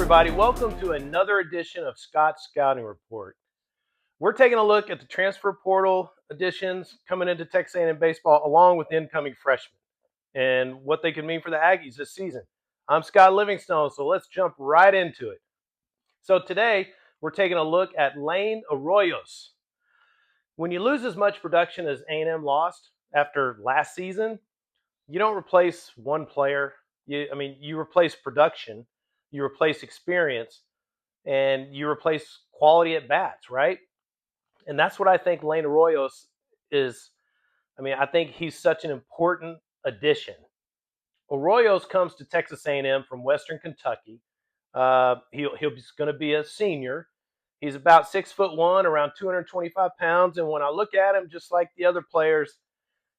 everybody. Welcome to another edition of Scott's Scouting Report. We're taking a look at the transfer portal additions coming into Texas A&M baseball, along with incoming freshmen and what they can mean for the Aggies this season. I'm Scott Livingstone, so let's jump right into it. So today, we're taking a look at Lane Arroyos. When you lose as much production as A&M lost after last season, you don't replace one player. You replace production, you replace experience, and you replace quality at bats, right? And that's what I think Lane Arroyos is. I think he's such an important addition. Arroyos comes to Texas A&M from Western Kentucky. He's going to be a senior. He's about 6'1", around 225 pounds, and when I look at him, just like the other players,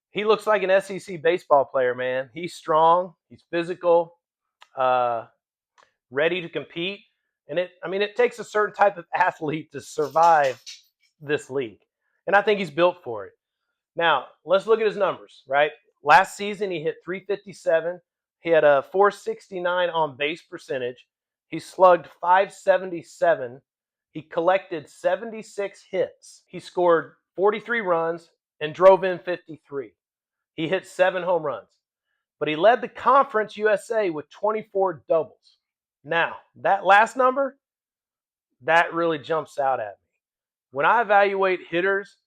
he looks like an SEC baseball player. Man, he's strong, he's physical, ready to compete, and it takes a certain type of athlete to survive this league, and I think he's built for it. Now, let's look at his numbers, right? Last season, he hit .357. He had a .469 on base percentage. He slugged .577. He collected 76 hits. He scored 43 runs and drove in 53. He hit 7 home runs. But he led the Conference USA with 24 doubles. Now, that last number, that really jumps out at me. When I evaluate hitters,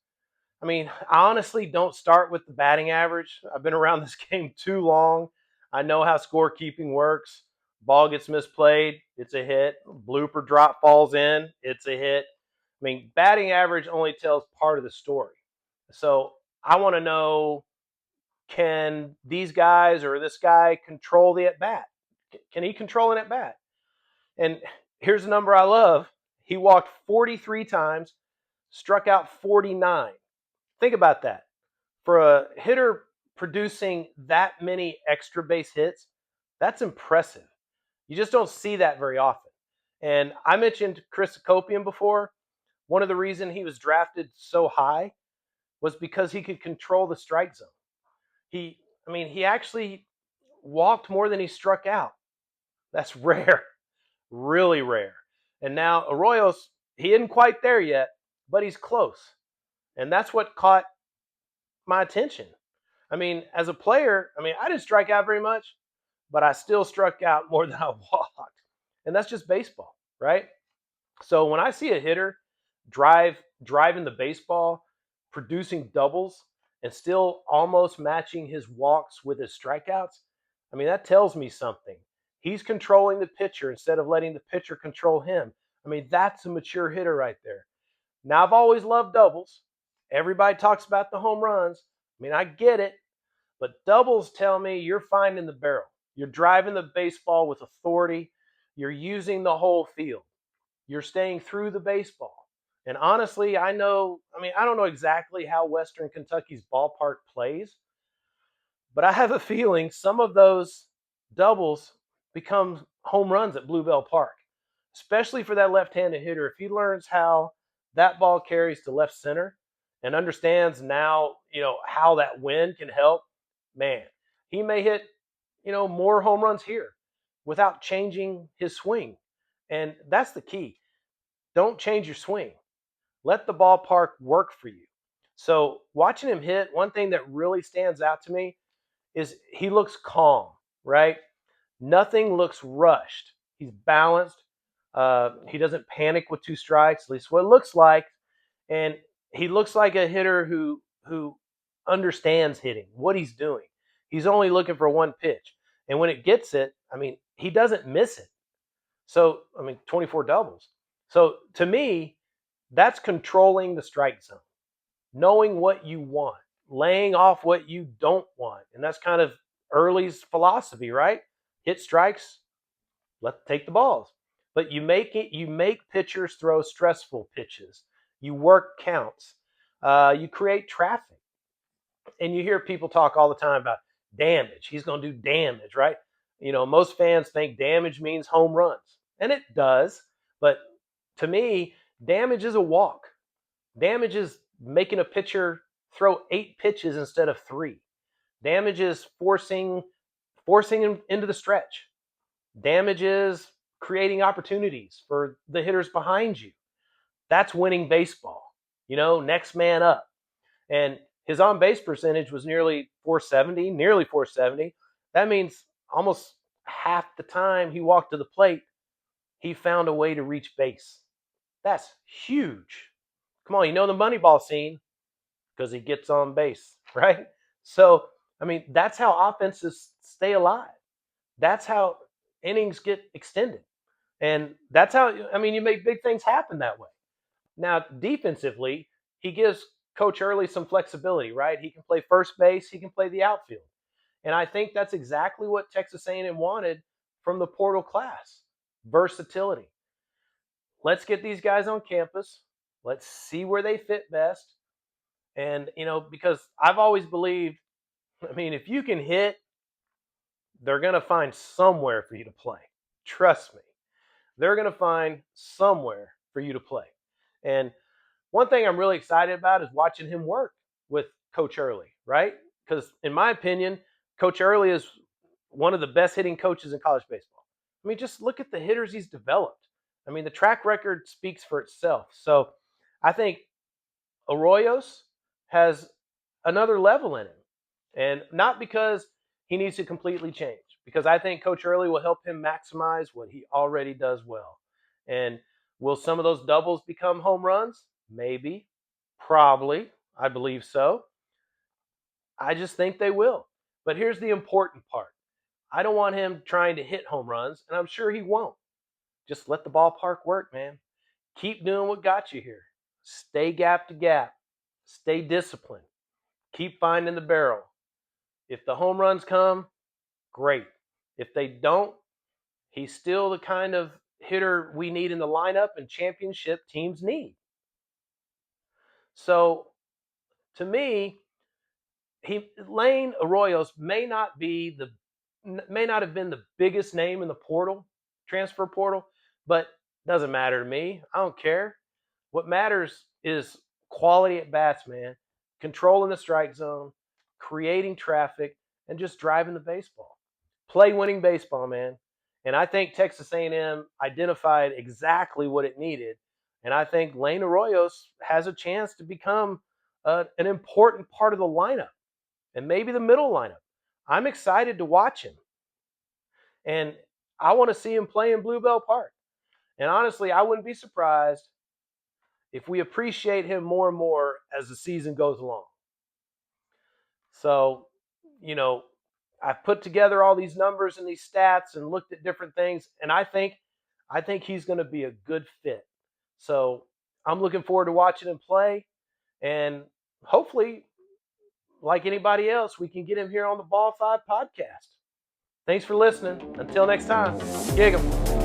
I honestly don't start with the batting average. I've been around this game too long. I know how scorekeeping works. Ball gets misplayed, it's a hit. Blooper drop falls in, it's a hit. Batting average only tells part of the story. So I want to know, can these guys or this guy control the at-bat? Can he control an at-bat? And here's a number I love. He walked 43 times, struck out 49. Think about that. For a hitter producing that many extra base hits, that's impressive. You just don't see that very often. And I mentioned Chris Acopian before. One of the reasons he was drafted so high was because he could control the strike zone. He actually walked more than he struck out. That's rare, really rare. And now Arroyos, he isn't quite there yet, but he's close. And that's what caught my attention. As a player, I didn't strike out very much, but I still struck out more than I walked. And that's just baseball, right? So when I see a hitter driving the baseball, producing doubles, and still almost matching his walks with his strikeouts, that tells me something. He's controlling the pitcher instead of letting the pitcher control him. That's a mature hitter right there. Now, I've always loved doubles. Everybody talks about the home runs. I get it. But doubles tell me you're finding the barrel. You're driving the baseball with authority. You're using the whole field. You're staying through the baseball. And honestly, I don't know exactly how Western Kentucky's ballpark plays, but I have a feeling some of those doubles become home runs at Bluebell Park, especially for that left-handed hitter. If he learns how that ball carries to left center and understands now, how that wind can help, man, he may hit, more home runs here without changing his swing. And that's the key. Don't change your swing. Let the ballpark work for you. So watching him hit, one thing that really stands out to me is he looks calm, right? Nothing looks rushed. He's balanced. He doesn't panic with 2 strikes, at least what it looks like. And he looks like a hitter who understands hitting, what he's doing. He's only looking for one pitch. And when it gets it, he doesn't miss it. So, 24 doubles. So to me, that's controlling the strike zone, knowing what you want, laying off what you don't want. And that's kind of Early's philosophy, right? Hit strikes, take the balls. But you make pitchers throw stressful pitches. You work counts. You create traffic. And you hear people talk all the time about damage. He's going to do damage, right? Most fans think damage means home runs. And it does. But to me, damage is a walk. Damage is making a pitcher throw 8 pitches instead of 3. Damage is forcing him into the stretch. Damage is creating opportunities for the hitters behind you. That's winning baseball. Next man up. And his on base percentage was nearly 470. That means almost half the time he walked to the plate, he found a way to reach base. That's huge. Come on, the Moneyball scene because he gets on base, right? So, that's how offenses stay alive. That's how innings get extended. And that's how, you make big things happen that way. Now, defensively, he gives Coach Early some flexibility, right? He can play first base, he can play the outfield. And I think that's exactly what Texas A&M wanted from the portal class. Versatility. Let's get these guys on campus. Let's see where they fit best. And, because I've always believed, if you can hit, they're going to find somewhere for you to play. Trust me. They're going to find somewhere for you to play. And one thing I'm really excited about is watching him work with Coach Early, right? Because in my opinion, Coach Early is one of the best hitting coaches in college baseball. Just look at the hitters he's developed. The track record speaks for itself. So I think Arroyos has another level in him. And not because he needs to completely change, because I think Coach Early will help him maximize what he already does well. And will some of those doubles become home runs? Maybe. Probably. I believe so. I just think they will. But here's the important part. I don't want him trying to hit home runs, and I'm sure he won't. Just let the ballpark work, man. Keep doing what got you here. Stay gap to gap. Stay disciplined. Keep finding the barrel. If the home runs come, great. If they don't, he's still the kind of hitter we need in the lineup and championship teams need. So, to me, Lane Arroyos may not have been the biggest name in the transfer portal, but doesn't matter to me. I don't care. What matters is quality at bats, man. Controlling the strike zone, creating traffic, and just driving the baseball. Play winning baseball, man. And I think Texas A&M identified exactly what it needed. And I think Lane Arroyos has a chance to become an important part of the lineup and maybe the middle lineup. I'm excited to watch him. And I want to see him play in Bluebell Park. And honestly, I wouldn't be surprised if we appreciate him more and more as the season goes along. So, I've put together all these numbers and these stats and looked at different things, and I think he's going to be a good fit. So I'm looking forward to watching him play, and hopefully, like anybody else, we can get him here on the Ball 5 podcast. Thanks for listening. Until next time, gig 'em.